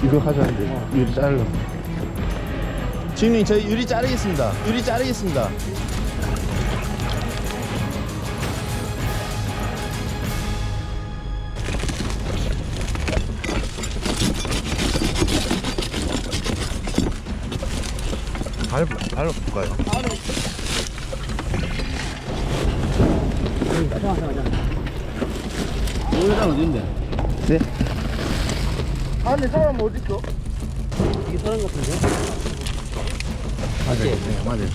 이거 하자는데 유리 자르려. 주임님, 저희 유리 자르겠습니다. 유리 자르겠습니다. 발로 볼까요? 여기다 어딘데? 네. 안에 사람 어디 있어? 이게 사람 같은데? 맞아요. 네, 맞아요.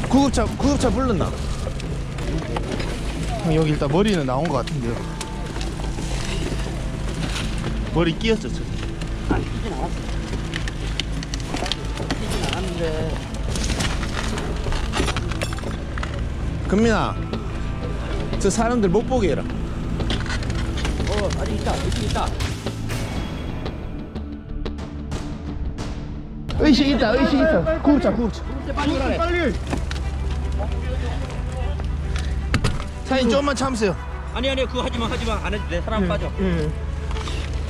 구급차 불렀나? 형, 여기 일단 머리는 나온 것 같은데요. 머리 끼었죠, 저. 아니, 끼진 않았어. 끼진 않았는데. 금민아, 저 사람들 못 보게 해라. 아직 있다, 의식 있다. 의식 있다, 의식 있어. 구급차. 빨리 가래. 빨리. 사장님, 조금만 참으세요. 아니, 그거 하지 마. 안 해도 돼. 사람 빠져.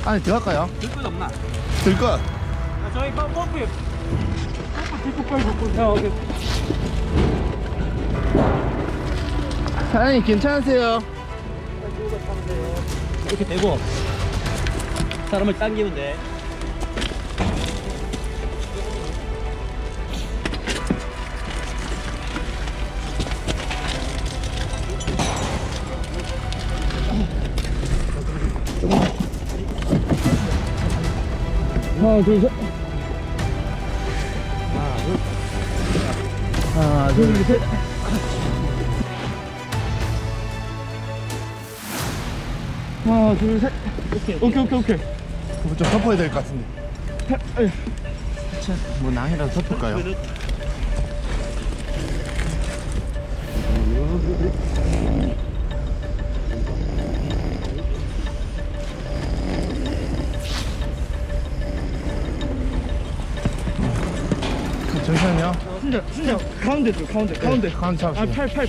안에 들어갈까요? 들것 없나? 들 것. 저희 펌프 들고 빨리 야, 오케이. 사장님, 괜찮으세요? 이렇게 대고 사람을 당기면 돼. 하나, 둘, 셋. 하나, 둘, 셋. 하나, 둘, 셋. 오케이. 그거 좀 덮어야 될 것 같은데. 뭐 낭이라도 덮을까요? 잠시만요. 순자 가운데 잡으시고. 팔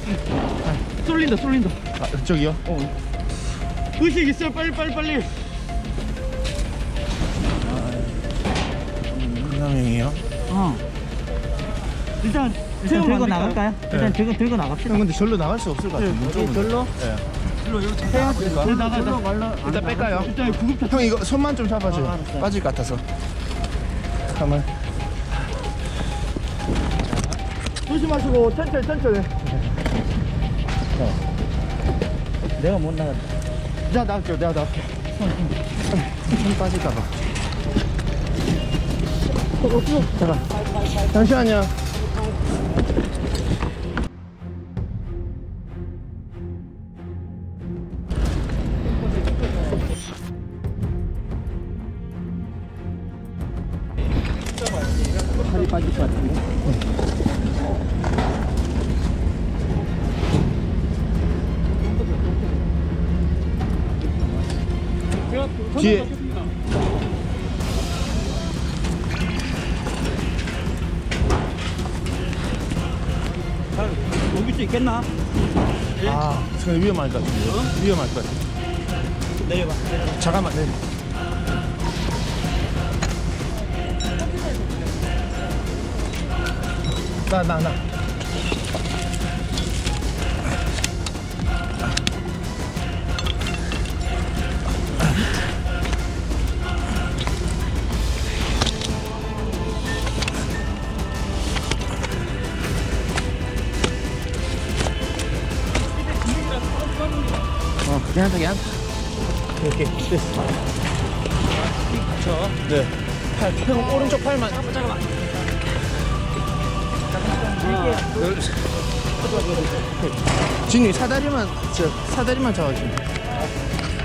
쏠린다. 아, 저기요? 의식 있어요. 빨리 한남형이에요? 일단 들고 나갈까요? 일단 들고 나갑시다. 형, 근데 절로 나갈 수 없을 것 같아요. 문 쪽으로. 절로? 네. 일단 뺄까요? 일단 구급차 형, 이거 손만 좀 잡아줘요. 빠질 것 같아서. 가만. 조심하시고 천천히. 내가 못 나가. 내가 나갈게요. 손 빠질까봐. 잠깐. 잠시만요. 팔이 빠질 것 같은데. 뒤에. 옮길 수 있겠나? 아, 지금 위험할 것 같은데. 위험할 것 같아. 내려봐. 잠깐만, 네. 나. 그냥. 오케이, 됐어. 네. 형 오른쪽 팔만. 잠깐만. 진이 사다리만 잡아주세요.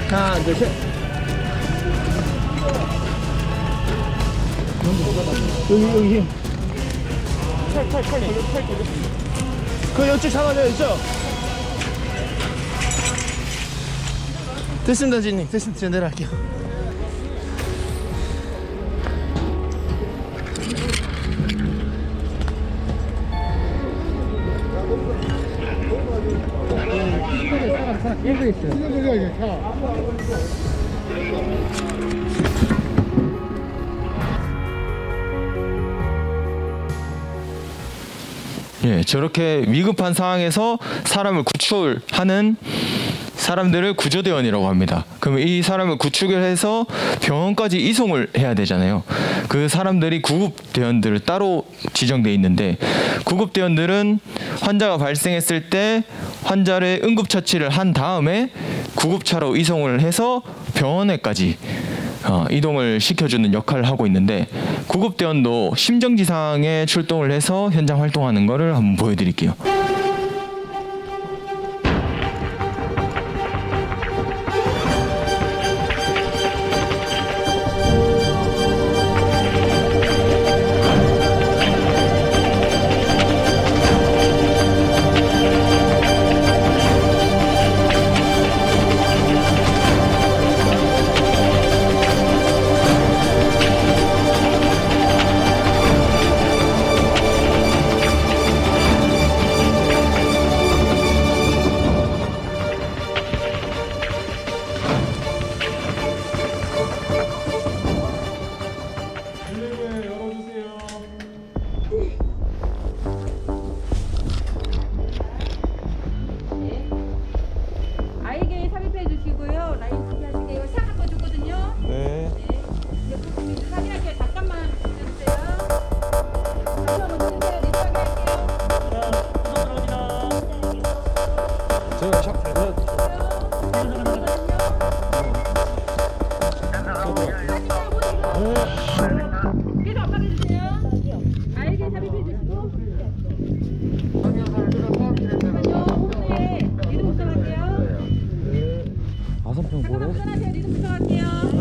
하나, 둘, 셋. 여기 힘. 팔. 그 이쪽 잡아줘요, 이쪽. 됐습니다, 진님. 됐습니다. 제가 내려갈게요. 예, 저렇게 위급한 상황에서 사람을 구출하는 사람들을 구조대원이라고 합니다. 그러면 이 사람을 구출을 해서 병원까지 이송을 해야 되잖아요. 그 사람들이 구급대원들을 따로 지정돼 있는데, 구급대원들은 환자가 발생했을 때 환자를 응급처치를 한 다음에 구급차로 이송을 해서 병원에까지 이동을 시켜주는 역할을 하고 있는데, 구급대원도 심정지상에 출동을 해서 현장 활동하는 거를 한번 보여드릴게요. 아이게 삽입해 주시고요. 라인 준비하시게 이거 샷 한번 주거든요. 네. 이제 확인할게요. 잠깐만 기다려주세요. 다시 한번 주세요. 리스하게 할게요. 제가 샷 계속 압박해 주세요. 아이게 삽입해 주시고. 잠깐만요. 호흡에 리듬 부탁할게요. 아선평 뭐래? 잠깐만 끊으세요. 리듬 부탁할게요. 네.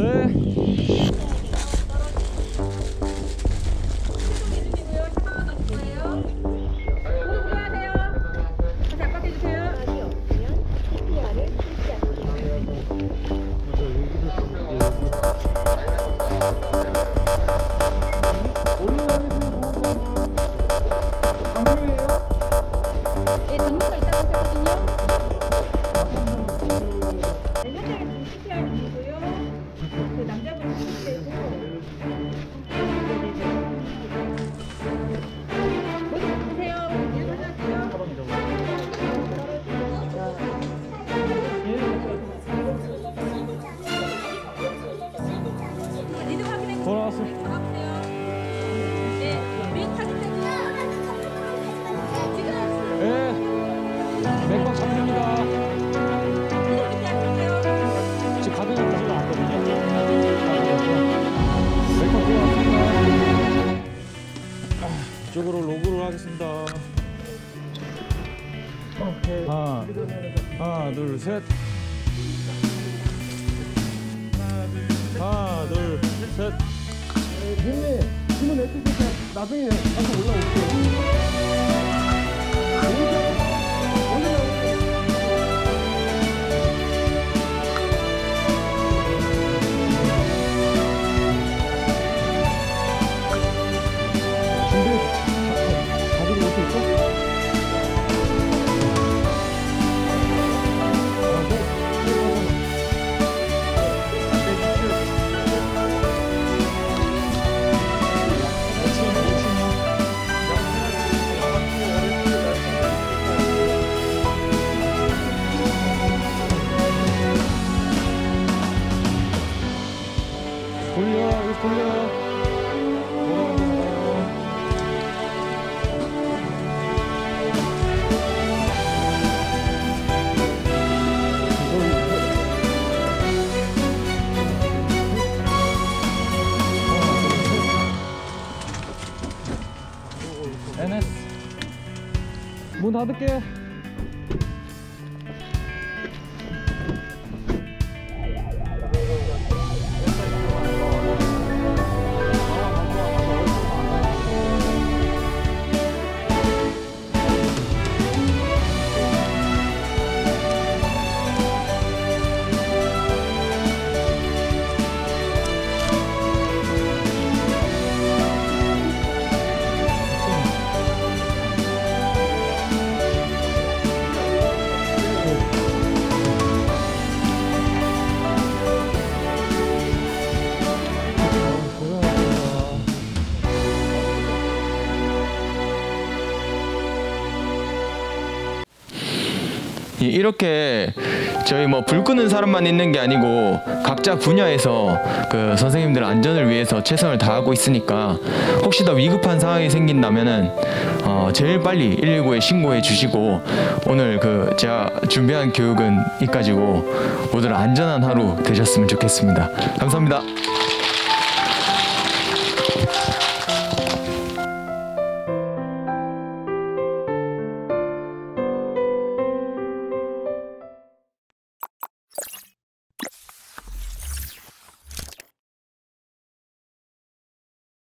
해주시고요. 잠깐만 더 줄 거예요. 호흡 하세요. 다시 압박해 주세요. 네, 전문가 있다고 하셨거든요. CPR 주시고요. 하나, 둘, 셋. 하나, 둘, 셋. 형님, 힘을 내주세요. 나중에 가서 올라올게요. NS 문 닫을게. 이렇게 저희 뭐 불 끄는 사람만 있는 게 아니고 각자 분야에서 그 선생님들 안전을 위해서 최선을 다하고 있으니까 혹시 더 위급한 상황이 생긴다면은 제일 빨리 119에 신고해 주시고 오늘 그 제가 준비한 교육은 이까지고 모두 안전한 하루 되셨으면 좋겠습니다. 감사합니다.